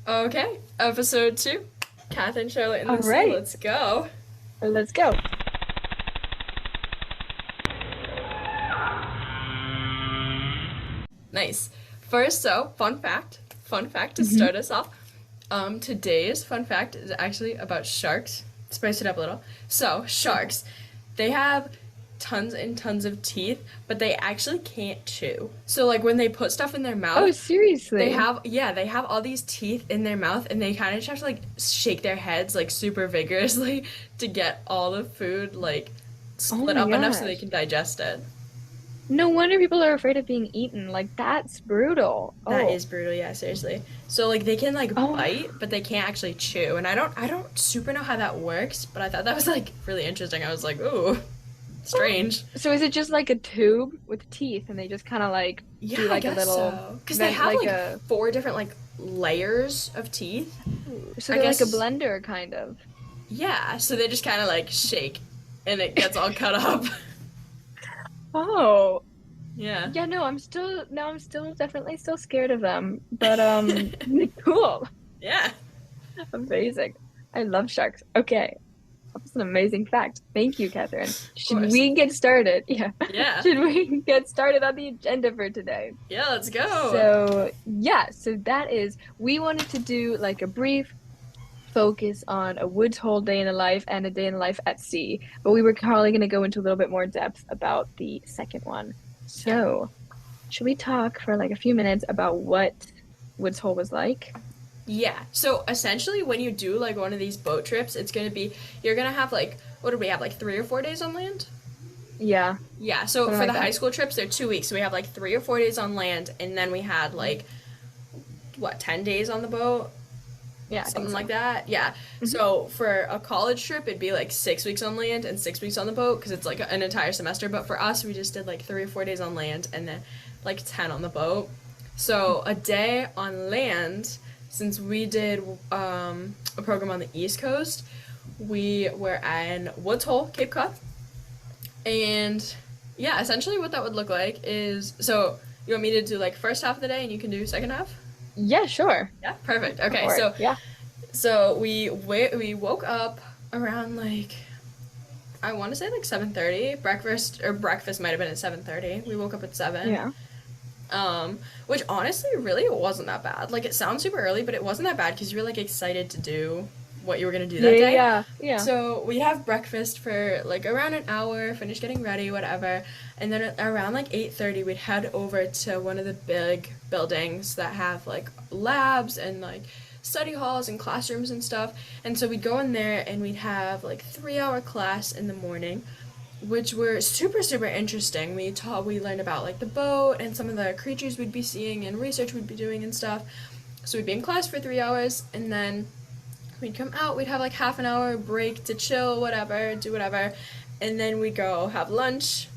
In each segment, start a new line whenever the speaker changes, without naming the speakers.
Okay, episode 2. Catherine, Charlotte, and
All
Lucy,
right,
let's go.
let's go.
Nice. First, fun fact to
Hmm.
start us off. Today's fun fact is actually about sharks. Spice it up a little. So, sharks, they have tons and tons of teeth, but they actually can't chew. So, like when they put stuff in their
Oh,
mouth,
seriously?
they have all these teeth in their mouth, and they kind of just have to like shake their heads like super vigorously to get all the food like
Oh
split
my
up enough so they
gosh.
can digest it.
No wonder people are afraid of being eaten. Like, that's brutal.
That
Oh,
is brutal, yeah, seriously. So like they can like
oh.
bite, but they can't actually chew. And I don't super know how that works, but I thought that was like really interesting. I was like, ooh, strange.
So is it just like a tube with teeth and they just kind of like
Yeah,
do
I
like a
guess
little
so. Because they
vent,
have
like
like
a,
four different like layers of teeth.
so
I
they're like a
guess
blender kind of.
yeah, so they just kind of like shake and it gets all cut up.
Oh,
Yeah.
yeah, no, I'm still definitely still scared of them. But cool.
Yeah.
Amazing. I love sharks. Okay. That's an amazing fact. Thank you, Catherine.
Of
Should
course.
we get started? Yeah.
Yeah.
Should we get started on the agenda for today?
Yeah, let's go.
So that is, we wanted to do like a brief focus on a Woods Hole day in the life and a day in the life at sea, but we were probably going to go into a little bit more depth about the second one.
Okay.
So, should we talk for like a few minutes about what Woods Hole was like?
Yeah. So essentially, when you do like one of these boat trips, it's gonna be you're gonna have like what do we have like 3 or 4 days on land?
Yeah,
Yeah. So
something
for
like
the high
that.
school trips, they're 2 weeks. So we have like 3 or 4 days on land, and then we had like what 10 days on the boat,
Yeah, I think
something like
so.
that. Yeah.
Hmm.
So for a college trip, it'd be like 6 weeks on land and 6 weeks on the boat because it's like an entire semester. But for us, we just did like 3 or 4 days on land and then like 10 on the boat. So a day on land, since we did a program on the East Coast, we were in Woods Hole, Cape Cod, and yeah, essentially what that would look like is so you want me to do like first half of the day and you can do second half?
Yeah, sure.
Yeah, perfect.
Go
Okay,
for it.
so
Yeah.
we woke up around like I want to say like 7:30. Breakfast might have been at 7:30. We woke up at 7.
Yeah.
Which honestly really it wasn't that bad. Like it sounds super early, but it wasn't that bad because you were like excited to do what you were gonna do
Yeah,
that
yeah,
day.
yeah. Yeah.
So we have breakfast for like around an hour, finish getting ready, whatever, and then around like 8:30 we'd head over to one of the big buildings that have like labs and like study halls and classrooms and stuff. And so we'd go in there and we'd have like 3 hour class in the morning, which were super super interesting. We learned about like the boat and some of the creatures we'd be seeing and research we'd be doing and stuff. So we'd be in class for 3 hours and then we'd come out, we'd have like half an hour break to chill, whatever, do whatever, and then we'd go have lunch,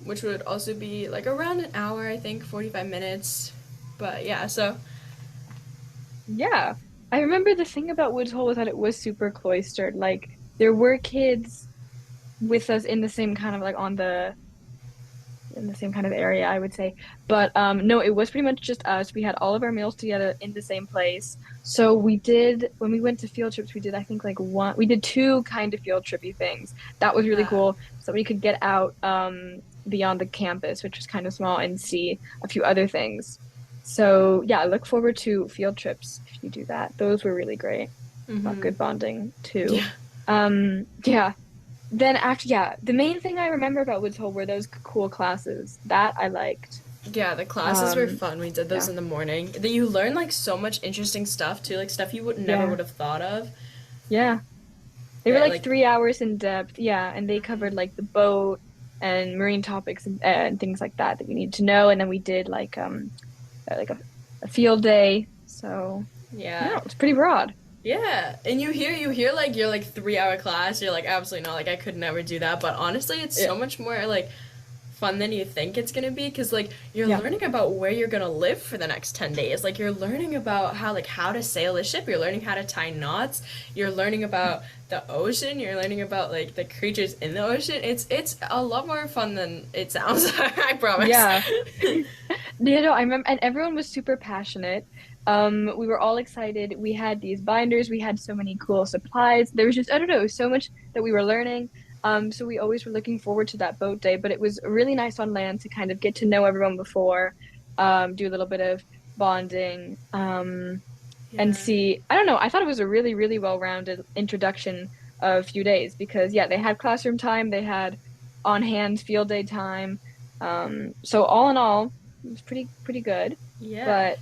which would also be like around an hour, I think, 45 minutes. But yeah, so
Yeah. I remember the thing about Woods Hole was that it was super cloistered. Like there were kids with us in the same kind of like on the in the same kind of area, I would say. But no, it was pretty much just us. We had all of our meals together in the same place. So we did when we went to field trips, we did I think like one we did two kind of field trippy things. That was really
yeah.
cool. So we could get out beyond the campus, which was kind of small, and see a few other things. So yeah, I look forward to field trips if you do that. Those were really great. About
Mhm.
good bonding too.
Yeah.
Yeah. Then after, yeah, the main thing I remember about Woods Hole were those cool classes that I liked.
Yeah, the classes were
Um,
fun. We did those
yeah,
in the morning. That you learn like so much interesting stuff too, like stuff you would never
yeah,
would have thought of.
yeah. They were
Yeah,
like
like
3 hours in depth. Yeah, and they covered like the boat and marine topics and things like that that you need to know. And then we did like a field day. So
yeah.
yeah, it's pretty broad.
Yeah, and you hear like your like 3 hour class, you're like absolutely not, like I could never do that. But honestly, it's
Yeah,
so much more like fun than you think it's gonna be because like you're
Yeah.
learning about where you're gonna live for the next 10 days. Like you're learning about how to sail a ship, you're learning how to tie knots, you're learning about the ocean, you're learning about like the creatures in the ocean. It's a lot more fun than it sounds. I promise.
Yeah. You know, I remember, and everyone was super passionate. We were all excited. We had these binders. We had so many cool supplies. There was just, I don't know, so much that we were learning. So we always were looking forward to that boat day. But it was really nice on land to kind of get to know everyone before, do a little bit of bonding, and
Yeah.
see. I don't know. I thought it was a really, really well-rounded introduction of a few days because, yeah, they had classroom time, they had on-hand field day time. So all in all, it was pretty good.
Yeah.
But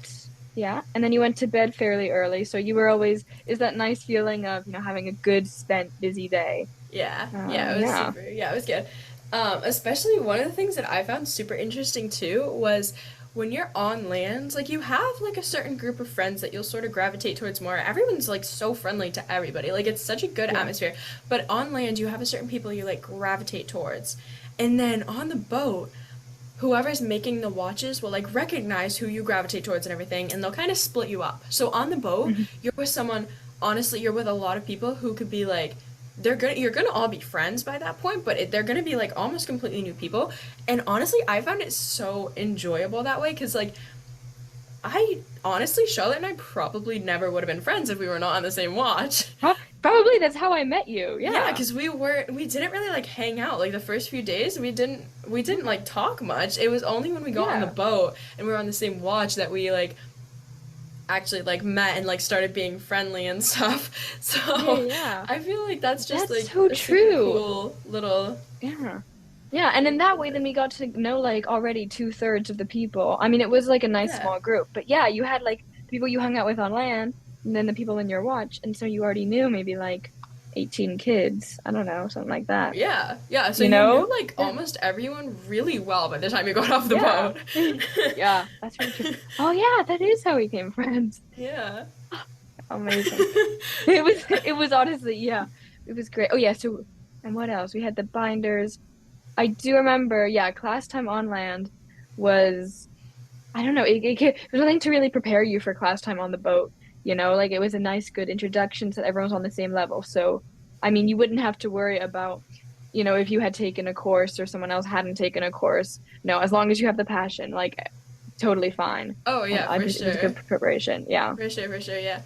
yeah, and then you went to bed fairly early, so you were always is that nice feeling of, having a good spent busy day.
Yeah, yeah, it was
Yeah.
super. Yeah, it was good. Especially one of the things that I found super interesting too was when you're on land, like you have like a certain group of friends that you'll sort of gravitate towards more. Everyone's like so friendly to everybody. Like it's such a good
Yeah.
atmosphere. But on land, you have a certain people you like gravitate towards. And then on the boat, whoever's making the watches will like recognize who you gravitate towards and everything, and they'll kind of split you up. So on the boat,
Mhm.
you're with someone, honestly, you're with a lot of people who could be like you're gonna all be friends by that point, but they're gonna be like almost completely new people. And honestly, I found it so enjoyable that way because like I honestly, Charlotte and I probably never would have been friends if we were not on the same watch.
Probably that's how I met you.
Yeah,
Yeah.
because we didn't really like hang out like the first few days. We didn't like talk much. It was only when we got on the
Yeah.
boat and we were on the same watch that we like actually like met and like started being friendly and stuff.
Yeah,
So
yeah.
I feel like that's just
That's
like
so
a super
true.
cool little
Yeah. Yeah, and in that way, then we got to know like already two-thirds of the people. I mean, it was like a nice
yeah.
small group, but yeah, you had like the people you hung out with on land, and then the people in your watch, and so you already knew maybe like 18 kids. I don't know, something like that.
Yeah, yeah. So
You
you knew
know?
like
Yeah.
almost everyone really well by the time you got off the
Yeah.
boat.
Yeah, that's really true. Oh yeah, that is how we became friends.
Yeah.
Amazing. It was honestly, yeah, it was great. Oh yeah, so and what else? We had the binders. I do remember, yeah, class time on land was, I don't know, it was nothing to really prepare you for class time on the boat, like it was a nice, good introduction so that everyone's on the same level. So, I mean, you wouldn't have to worry about, if you had taken a course or someone else hadn't taken a course. No, as long as you have the passion, like totally fine.
Oh
And
yeah,
I
for
just, it was
sure.
good preparation. Yeah.
For sure, yeah. Yeah.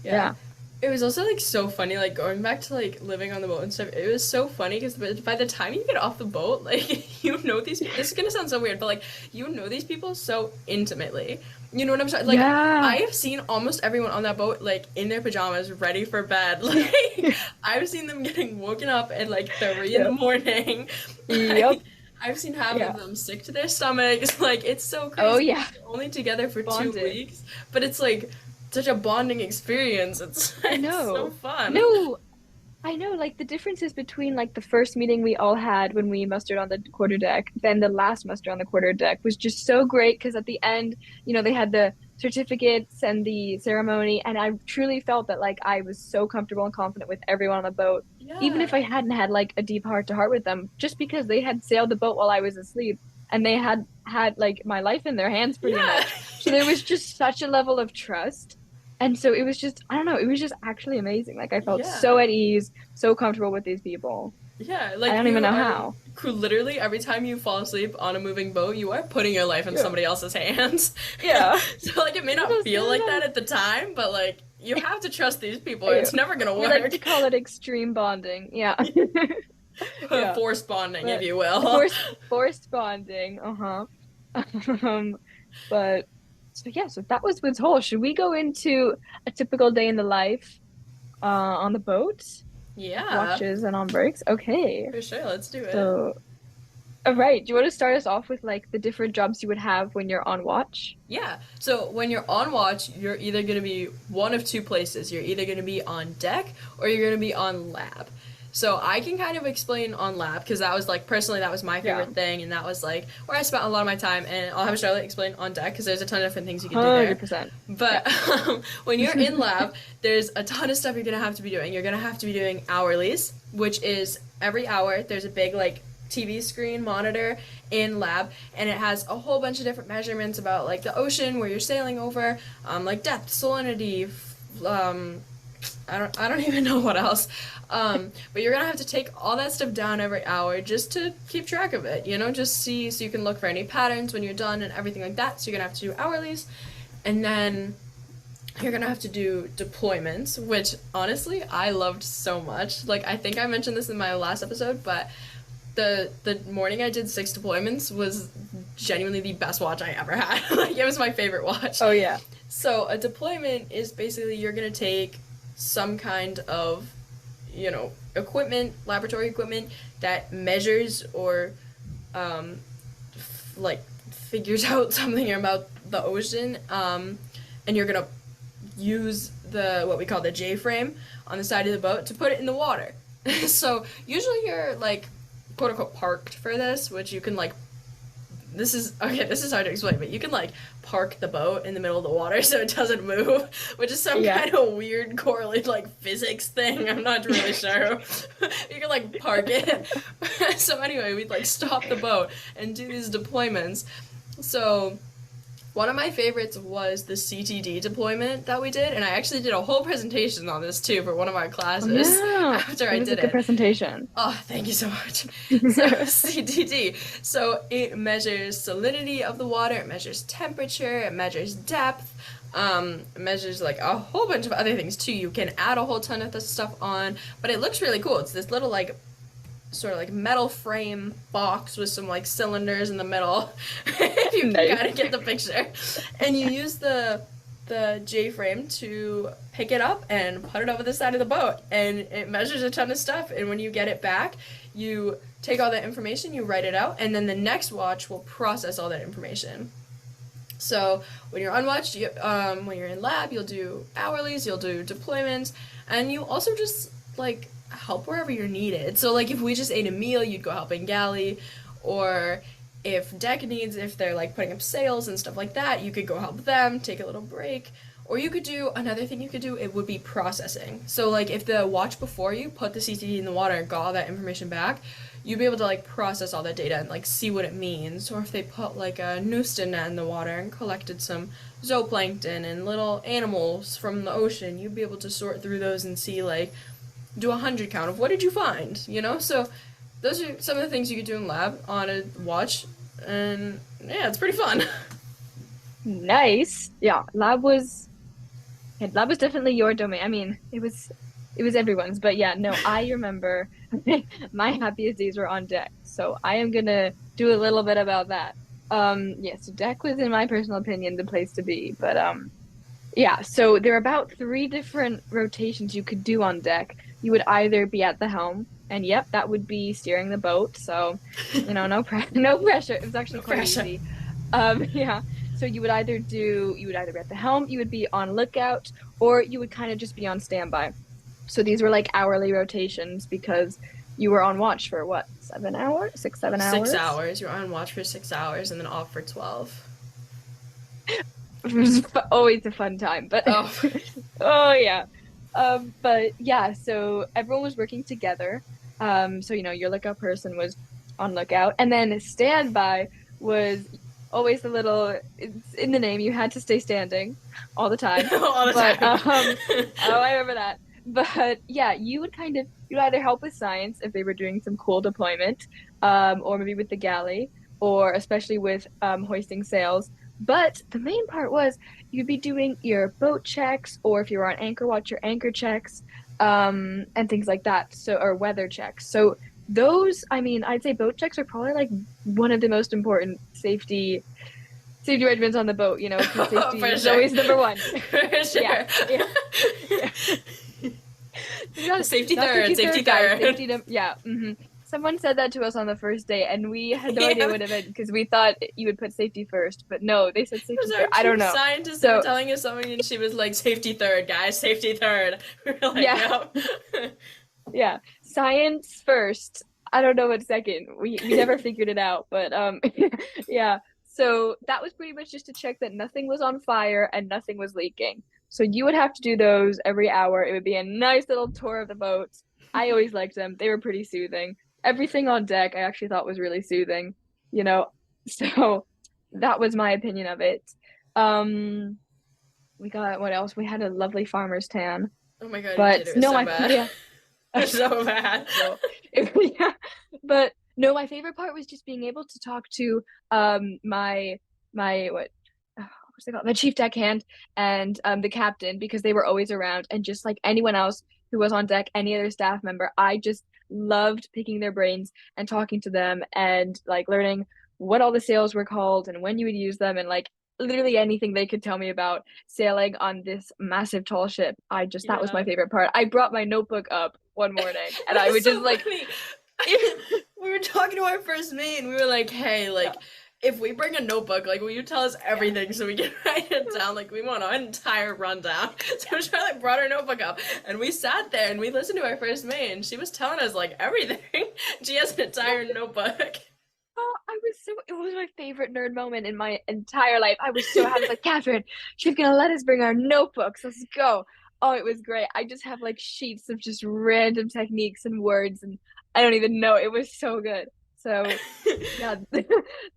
Yeah.
It was also like so funny, like going back to like living on the boat and stuff. It was so funny because by the time you get off the boat, like you know these. This is gonna sound so weird, but like you know these people so intimately. You know what I'm saying? Like I
Yeah.
have seen almost everyone on that boat like in their pajamas, ready for bed. Like I've seen them getting woken up at like 3 in the
Yep.
morning. Like
Yep.
I've seen half of
Yeah.
them sick to their stomachs. Like it's so
Oh
crazy.
yeah.
They're only together for two
Bonded.
weeks, but it's like such a bonding experience.
I
It's so
know.
fun.
No, I know, like the differences between like the first meeting we all had when we mustered on the quarter deck, then the last muster on the quarter deck was just so great because at the end, they had the certificates and the ceremony, and I truly felt that like I was so comfortable and confident with everyone on the boat, even if
Yeah.
I hadn't had like a deep heart to heart with them, just because they had sailed the boat while I was asleep and they had like my life in their hands pretty
Yeah.
much. So there was just such a level of trust. And so it was just, I don't know, it was just actually amazing. Like I felt so
Yeah.
at ease, so comfortable with these people.
Yeah.
I
Like
don't even
you
know
are
how.
literally every time you fall asleep on a moving boat, you are putting your life in
Yeah.
somebody else's hands.
Yeah.
So like it may
It
not
was
feel
really
like that
nice.
at the time, but like you have to trust these people.
Yeah.
It's never gonna
We like
work.
to call it extreme bonding. Yeah. Yeah.
Forced bonding, if
But
you will.
forced bonding. Uh-huh. Um, but so yeah, so that was Woods Hole. Should we go into a typical day in the life on the boat,
Yeah.
watches and on breaks? Okay.
For sure. Let's do it.
So, all right. Do you want to start us off with like the different jobs you would have when you're on watch?
Yeah. So when you're on watch, you're either going to be one of two places. You're either going to be on deck or you're going to be on lab. So I can kind of explain on lab because that was like personally that was my
Yeah.
favorite thing and that was like where I spent a lot of my time, and I'll have Charlotte explain on deck because there's a ton of different things you can do there.
100%. Yeah.
But when you're in lab, there's a ton of stuff you're gonna have to be doing. You're gonna have to be doing hourlies, which is every hour there's a big like TV screen monitor in lab, and it has a whole bunch of different measurements about like the ocean where you're sailing over, like depth, salinity, I don't even know what else. But you're gonna have to take all that stuff down every hour just to keep track of it, you know, just see so you can look for any patterns when you're done and everything like that. So you're gonna have to do hourlies, and then you're gonna have to do deployments, which honestly I loved so much. Like I think I mentioned this in my last episode, but the morning I did 6 deployments was genuinely the best watch I ever had. Like it was my favorite watch.
Oh yeah.
So a deployment is basically you're gonna take some kind of, you know, equipment, laboratory equipment that measures or like figures out something about the ocean, and you're gonna use the what we call the J frame on the side of the boat to put it in the water. So usually you're like quote unquote parked for this, which you can like this is okay, this is hard to explain, but you can like park the boat in the middle of the water so it doesn't move, which is some kind of weird correlated like physics thing. I'm not really sure. You can like park it. So anyway, we'd like stop the boat and do these deployments. So one of my favorites was the CTD deployment that we did, and I actually did a whole presentation on this too for one of our classes after I
It was
did
a good
it.
presentation.
Oh, thank you so much. So CTD. So it measures salinity of the water, it measures temperature, it measures depth, it measures like a whole bunch of other things too. You can add a whole ton of this stuff on, but it looks really cool. It's this little like sort of like metal frame box with some like cylinders in the middle. If you
Nice.
can kind of get the picture. And you use the J frame to pick it up and put it over the side of the boat, and it measures a ton of stuff. And when you get it back, you take all that information, you write it out, and then the next watch will process all that information. So when you're on watch, when you're in lab, you'll do hourlies, you'll do deployments, and you also just like help wherever you're needed. So like if we just ate a meal, you'd go help in galley, or if deck needs, if they're like putting up sails and stuff like that, you could go help them, take a little break. Or you could do another thing you could do, it would be processing. So like if the watch before you put the CCD in the water and got all that information back, you'd be able to like process all that data and like see what it means. Or if they put like a Noosta net in the water and collected some zooplankton and little animals from the ocean, you'd be able to sort through those and see like do a 100 count of what did you find, you know? So those are some of the things you could do in lab on a watch, and yeah, it's pretty fun.
Nice. Yeah, lab was definitely your domain. I mean, it was everyone's, but yeah, no, I remember my happiest days were on deck. So I am gonna do a little bit about that. Yeah, so deck was, in my personal opinion, the place to be. But yeah, so there are about 3 different rotations you could do on deck. You would either be at the helm, and yep, that would be steering the boat. So, you know, no pressure. It was actually quite easy. Yeah. So you would either be at the helm, you would be on lookout, or you would kind of just be on standby. So these were like hourly rotations because you were on watch for what, 7 hours? 6, 7 hours?
6 hours. You're on watch for 6 hours and then off for 12.
It was always a fun time, but
Oh.
oh yeah. But yeah, so everyone was working together. So you know, your lookout person was on lookout, and then standby was always the little. It's in the name. You had to stay standing all the time.
All the
But
time.
oh, I remember that. But yeah, you'd either help with science if they were doing some cool deployment, or maybe with the galley, or especially with hoisting sails. But the main part was you'd be doing your boat checks, or if you were on anchor watch, your anchor checks, and things like that. So, or weather checks. So those, I mean, I'd say boat checks are probably like one of the most important safety regimens on the boat. You know, 'cause safety
For
is
sure.
always number one.
For sure.
Yeah, yeah, yeah.
Safety
Not
third, safety
guys,
third.
yeah. Someone said that to us on the first day, and we had no idea
Yeah.
what it meant because we thought you would put safety first, but no, they said
It
safety
was our
third. I don't know.
scientist
So-
were telling us something, and she was like, "Safety third, guys, safety third." We were like,
Yeah.
"Yep."
Yeah, science first. I don't know what second. We never figured it out, but yeah. So that was pretty much just to check that nothing was on fire and nothing was leaking. So you would have to do those every hour. It would be a nice little tour of the boats. I always liked them. They were pretty soothing. everything on deck I actually thought was really soothing, you know. So that was my opinion of it. Um, we got what else? We had a lovely farmer's tan.
Oh my god, you
But
did. It was
no,
so
my
bad.
yeah,
It was so bad.
well, yeah. But no, my favorite part was just being able to talk to my what's it called? The chief deckhand and the captain because they were always around and just like anyone else who was on deck, any other staff member, I just loved picking their brains and talking to them and like learning what all the sails were called and when you would use them and like literally anything they could tell me about sailing on this massive tall ship. I just that was my
Yeah.
favorite part. I brought my notebook up one morning and
That
I
was
would just
so
like
funny. We were talking to our first mate and we were like, hey,
yeah.
like, if we bring a notebook, like, will you tell us
Yeah.
everything so we can write it down? Like, we want an entire rundown. So Charlotte brought her notebook up and we sat there and we listened to our first mate and she was telling us, like, everything. She has an entire notebook.
Oh, it was my favorite nerd moment in my entire life. I was so happy. I was like, Catherine, she's gonna let us bring our notebooks. Let's go. Oh, it was great. I just have like sheets of just random techniques and words, and I don't even know. It was so good. So, yeah.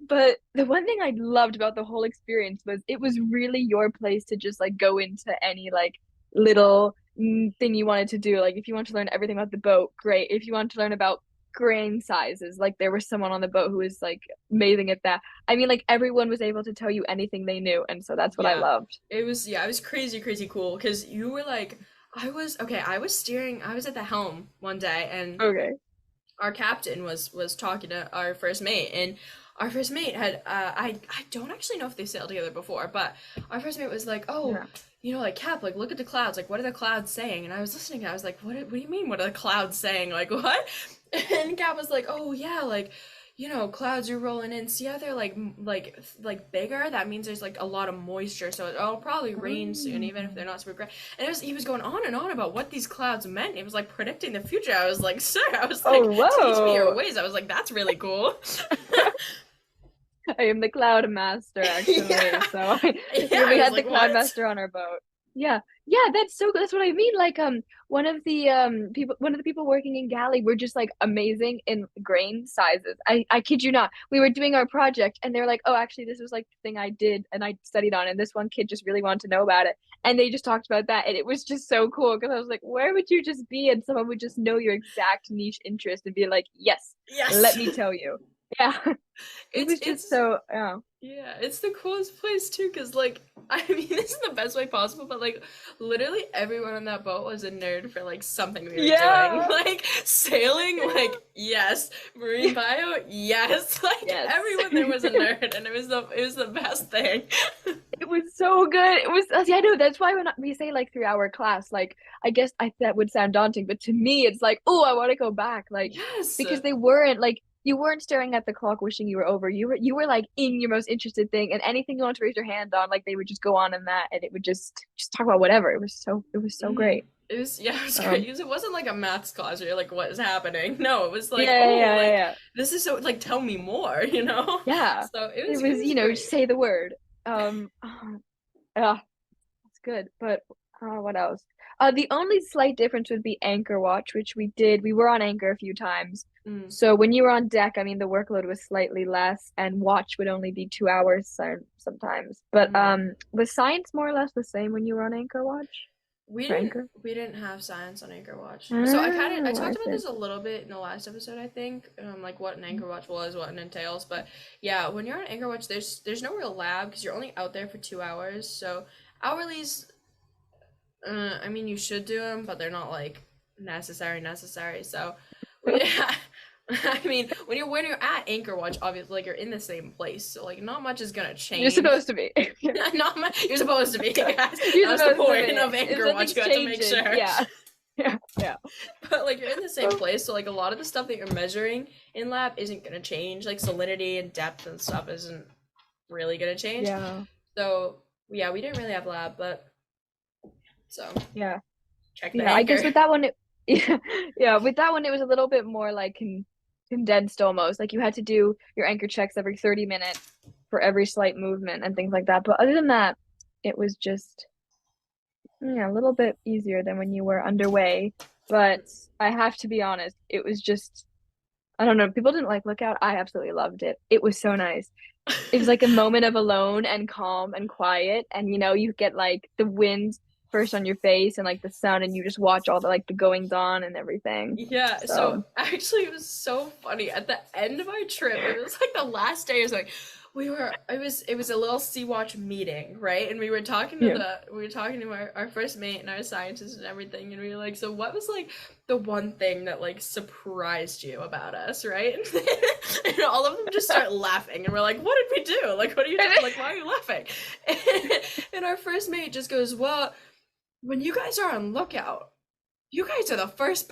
But the one thing I loved about the whole experience was it was really your place to just like go into any like little thing you wanted to do. Like if you want to learn everything about the boat, great. If you want to learn about grain sizes, like there was someone on the boat who was like amazing at that. I mean, like everyone was able to tell you anything they knew, and so that's what I
Yeah.
loved.
It was crazy, crazy cool because you were like, I was steering, I was at the helm one day and
Okay.
our captain was talking to our first mate and our first mate had I don't actually know if they sailed together before, but our first mate was like, oh,
Yeah.
you know, like, Cap, like, look at the clouds, like, what are the clouds saying? And I was listening and I was like, what do you mean, what are the clouds saying, like, what? And Cap was like, oh yeah, like, you know, clouds are rolling in, see how they're like like bigger, that means there's like a lot of moisture, so it'll probably rain soon even if they're not super great. And he was going on and on about what these clouds meant. It was like predicting the future. I was like, sir, I was
Oh,
like, teach me your
whoa.
ways. I was like, that's really cool.
I am the Cloud Master,
Yeah.
actually. So
Yeah,
yeah, we
I was
had the
like,
Cloud
what?
Master on our boat. Yeah, yeah, that's so good. That's what I mean. Like, one of the people working in galley were just like amazing in grain sizes. I kid you not. We were doing our project, and they're like, "Oh, actually, this was like the thing I did and I studied on, and this one kid just really wanted to know about it." And they just talked about that, and it was just so cool because I was like, "Where would you just be?" And someone would just know your exact niche interest and be like, "Yes, let
Yes.
me tell you." Yeah. It was just
It's
so, yeah.
yeah, it's the coolest place too, cause like I mean this is the best way possible, but like literally everyone on that boat was a nerd for like something we were doing.
Yeah.
Like sailing,
Yeah.
like yes, marine bio, yes. Like
Yes.
everyone there was a nerd, and it was the best thing.
It was so good. It was, yeah, I know. That's why when we say like 3 hour class, like, I guess that would sound daunting, but to me, it's like, oh, I want to go back. Like,
Yes.
because they weren't like, you weren't staring at the clock wishing you were over. You were like in your most interested thing, and anything you want to raise your hand on, like they would just go on in that, and it would just talk about whatever. It was so great.
It was yeah, it was great.
Um,
'Cause it wasn't like a maths class where you're like, what is happening? No, it was like,
yeah,
oh,
yeah, yeah,
like
yeah.
this is so like tell me more, you know?
Yeah.
So
It
it
was,
was great.
say the word. Yeah, it's good. But what else? The only slight difference would be anchor watch, which we did. We were on anchor a few times.
Mm,
So when you were on deck, I mean, the workload was slightly less, and watch would only be 2 hours sometimes. But
mhm.
was science more or less the same when you were on anchor watch or anchor?
We didn't have science on Anchor Watch. So I
Oh, I
talked about
see.
this a little bit in the last episode, I think, like what an Anchor Watch was, what it entails. But yeah, when you're on Anchor Watch, there's no real lab because you're only out there for 2 hours. So hourlies, I mean, you should do them, but they're not like necessary. So we, I mean, when you're at Anchor Watch, obviously, like you're in the same place, so like not much is gonna
You're
change.
supposed to be.
Not much. You're supposed to be, guys.
You're
That's the
supposed to
point
be.
of
If
Anchor Watch.
something's
You have to make
changing,
sure.
yeah. Yeah, yeah.
But like you're in the same place, so like a lot of the stuff that you're measuring in lab isn't gonna change. Like salinity and depth and stuff isn't really gonna change.
Yeah,
So yeah, we didn't really have lab, but so
yeah.
check the
Yeah, I guess
anchor.
with that one, yeah, yeah, with that one, it was a little bit more like condensed almost. Like you had to do your anchor checks every 30 minutes for every slight movement and things like that. But other than that, it was just, yeah, a little bit easier than when you were underway. But I have to be honest, it was just I don't know. People didn't like Lookout. I absolutely loved it. It was so nice. It was like a moment of alone and calm and quiet, and you get like the wind first on your face and like the sun, and you just watch all the like the goings on and everything.
Yeah, so
So
actually it was so funny. At the end of our trip, it was like the last day or something. It was a little Sea Watch meeting, right? And
yeah.
we were talking to our first mate and our scientists and everything, and we were like, so what was like the one thing that like surprised you about us, right? And all of them just start laughing, and we're like, what did we do? Like, what are you doing? Like, why are you laughing? And our first mate just goes, well, when you guys are on lookout, you guys are the first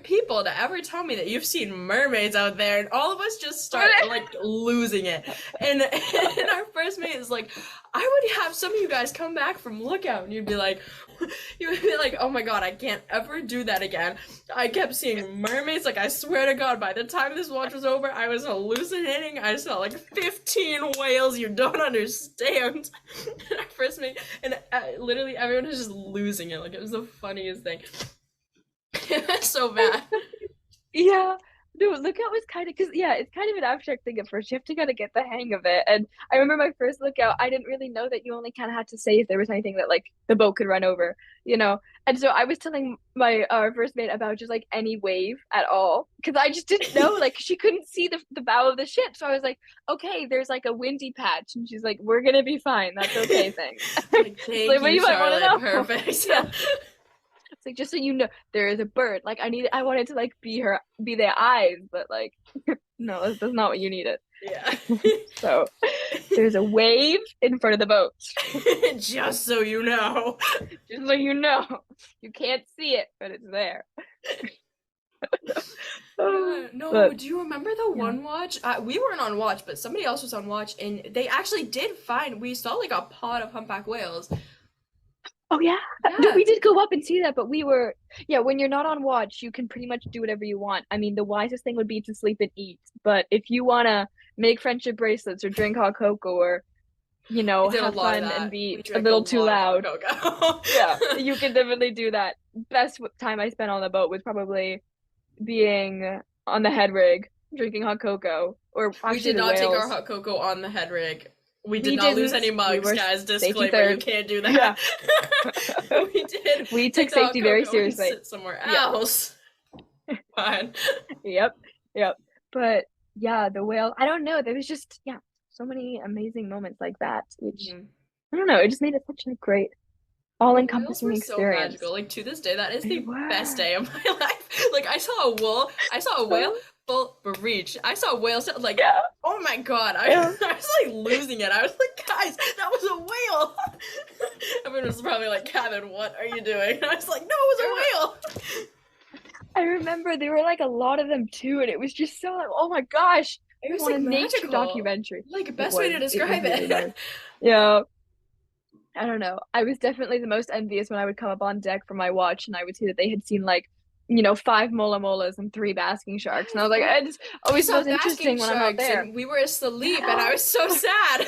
people to ever tell me that you've seen mermaids out there, and all of us just start like losing it. And our first mate is like, I would have some of you guys come back from lookout, and you would be like, oh my god, I can't ever do that again. I kept seeing mermaids. Like, I swear to God, by the time this watch was over, I was hallucinating. I saw like 15 whales. You don't understand. And our first mate, and literally everyone was just losing it. Like, it was the funniest thing. So bad.
Yeah. No, Lookout was kind of because yeah, it's kind of an abstract thing at first. You have to kind of get the hang of it. And I remember my first Lookout, I didn't really know that you only kind of had to say if there was anything that like the boat could run over, you know. And so I was telling my first mate about just like any wave at all because I just didn't know. Like she couldn't see the bow of the ship, so I was like, okay, there's like a windy patch, and she's like, we're gonna be fine. That's okay. Thanks.
Like,
Like,
thank
but
you,
you might want to
Charlotte.
know.
Perfect.
Yeah. It's like just so you know, there is a bird. Like I wanted to like be their eyes, but like no, that's not what you needed.
Yeah.
So there's a wave in front of the boat.
Just so you know.
Just so you know, you can't see it, but it's there.
Yeah. No,
But
do you remember the
yeah.
one watch? We weren't on watch, but somebody else was on watch, and they actually did find. We saw like a pod of humpback whales.
Oh yeah. No,
Yeah.
we did go up and see that, but we were yeah, when you're not on watch, you can pretty much do whatever you want. I mean, the wisest thing would be to sleep and eat. But if you wanna make friendship bracelets or drink hot cocoa or
We did a
have
lot of
fun and
that.
be
We
a
drank a
little too
lot of hot
loud.
cocoa.
Yeah, you can definitely do that. Best time I spent on the boat was probably being on the head rig, drinking hot cocoa, or
We
actually
did
the
not take our
whales.
hot cocoa on the head rig. We did
We
not lose
didn't.
any
We
mugs,
were
guys.
safety
Disclaimer, you
third.
can't do
Yeah.
that. We did
We took
take the hot
safety very
cocoa and
seriously.
sit somewhere
Yeah.
else. Fine.
Yep. Yep. But yeah, the whale, I don't know. There was just, yeah, so many amazing moments like that, which
Mhm.
I don't know, it just made it such a great,
The whales
all-encompassing
were so
experience.
magical. Like, to this day, that is
They
the best
were.
day of my life. Like, I saw a whale full breach. I saw a whale like,
Yeah.
oh my god.
Yeah.
I was like losing it. I was like, guys, that was a whale. Everyone was probably like, Kevin, what are you doing? And I was like, no, it was a whale.
I remember there were like a lot of them too, and it was just so like, oh my gosh,
It
I
was
want
like
a nature
magical.
documentary.
Like,
It
best way
was,
to
it was
describe
really nice.
it.
Yeah, I don't know. I was definitely the most envious when I would come up on deck for my watch and I would see that they had seen like, five mola molas and three basking sharks, and I
Yes.
was like,
Oh,
it's
we
always the
saw
most
basking
interesting when I'm not
sharks
there.
and we were asleep and I
Yeah,
was so sad.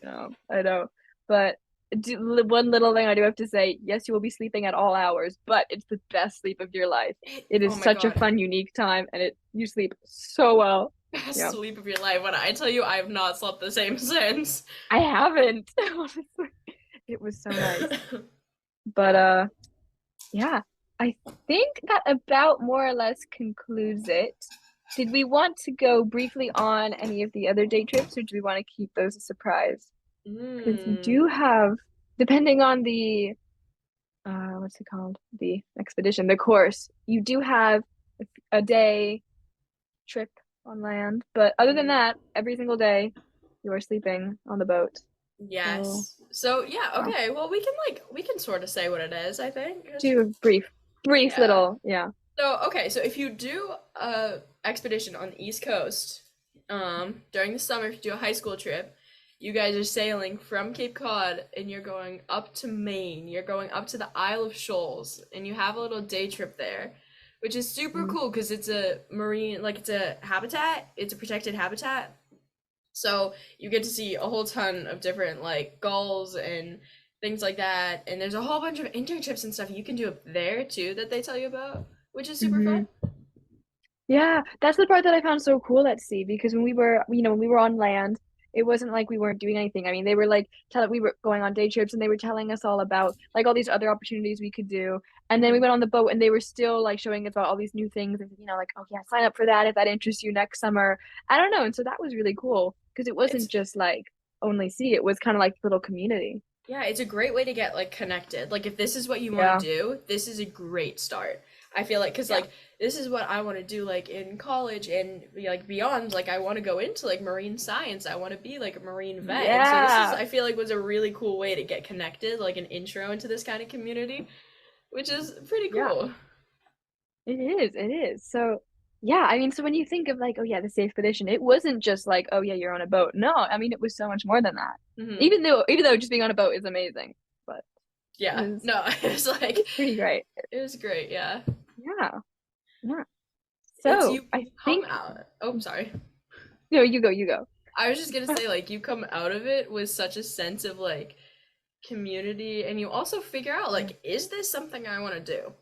no, I know, but one little thing I do have to say, yes, you will be sleeping at all hours, but it's the best sleep of your life. It
Oh
is
my
such a
god.
fun, unique time, and you sleep so well.
Best
Yeah.
sleep of your life. When I tell you I have not slept the same since.
I haven't. Honestly. It was so nice. But yeah, I think that about more or less concludes it. Did we want to go briefly on any of the other day trips, or do we want to keep those a surprise? Because you
Mm.
do have, depending on the what's it called? The expedition, the course, you do have a day trip on land. But other than that, every single day you are sleeping on the boat. So
Yes. So yeah,
yeah.
okay. Well, we can sort of say what it is, I think.
Do a brief
Yeah.
little, yeah.
So okay, so if you do a expedition on the East Coast, during the summer, if you do a high school trip, you guys are sailing from Cape Cod and you're going up to Maine. You're going up to the Isle of Shoals, and you have a little day trip there, which is super
Mm.
cool because it's a marine, like it's a habitat, it's a protected habitat. So you get to see a whole ton of different like gulls and things like that. And there's a whole bunch of internships and stuff you can do up there too that they tell you about, which is super
Mm-hmm.
fun.
Yeah, that's the part that I found so cool at sea because when we were, when we were on land, it wasn't like we weren't doing anything. I mean, they were like telling we were going on day trips and they were telling us all about like all these other opportunities we could do. And then we
Hmm.
went on the boat and they were still like showing us about all these new things and like, oh yeah, sign up for that if that interests you next summer. I don't know. And so that was really cool because it wasn't
It's
just like only sea, it was kind of like little community.
Yeah, it's a great way to get like connected. Like if this is what you want to
Yeah.
do, this is a great start. I feel like cuz
Yeah.
like this is what I want to do like in college and like beyond. Like I want to go into like marine science. I want to be like a marine vet. And so this is
Yeah.
I feel like was a really cool way to get connected, like an intro into this kind of community, which is pretty
Yeah.
cool.
It is, it is. So, yeah, I mean, so when you think of like, oh yeah, the Safe Expedition, it wasn't just like, oh yeah, you're on a boat. No, I mean, it was so much more than that.
Hmm.
Even though just being on a boat is amazing, but it
Yeah.
was
No, it's like
it's pretty great.
it was great. Yeah.
Yeah, yeah.
It's
So
you
I
come
think
out. Oh, sorry.
no, you go, you go.
I was just gonna say, like, you come out of it with such a sense of like community, and you also figure out,
Yeah,
like, is this something I want to do?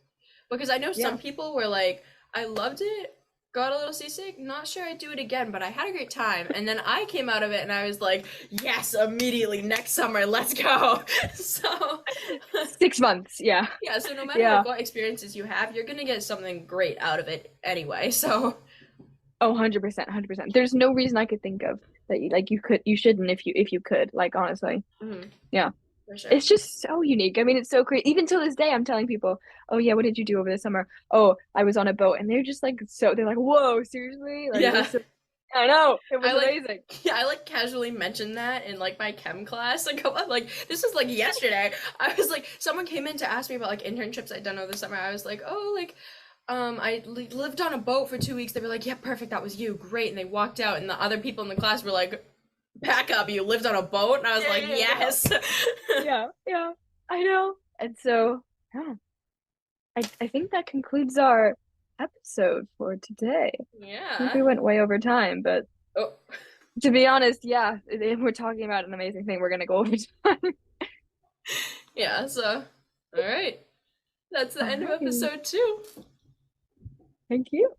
Because I know some
yeah,
people were like, I loved it, got a little seasick, not sure I'd do it again, but I had a great time. And then I came out of it and I was like, yes, immediately next summer, let's go. So,
6 months. Yeah,
yeah, so no matter
yeah.
like what experiences you have, you're gonna get something great out of it anyway. So,
Oh, 100%, 100%. There's no reason I could think of that you shouldn't if you could, like honestly.
mhm,
Yeah.
for sure.
It's just so unique. I mean, it's so great. Even till this day, I'm telling people, "Oh yeah, what did you do over the summer?" "Oh, I was on a boat," and they're just like, they're like, "Whoa, seriously?" Like it
Yeah.
was so. I know it
I
was
like
amazing.
yeah, I like casually mentioned that in like my chem class. Like this was like yesterday. I was like someone came in to ask me about like internships I'd done over the summer. I was like, "Oh, like lived on a boat for 2 weeks." They were like, "Yeah, perfect. That was you. Great." And they walked out and the other people in the class were like, "Pack up. You lived on a boat?" And I was
Yeah,
like,
yeah, yeah,
"Yes."
yeah, yeah. I know. And so, yeah, I think that concludes our episode for today. I think
Yeah.
we went way over time, but
Oh,
to be honest, yeah, if we're talking about an amazing thing, we're gonna go over time.
yeah, so all right. That's the
All
end of
right.
episode 2.
Thank you.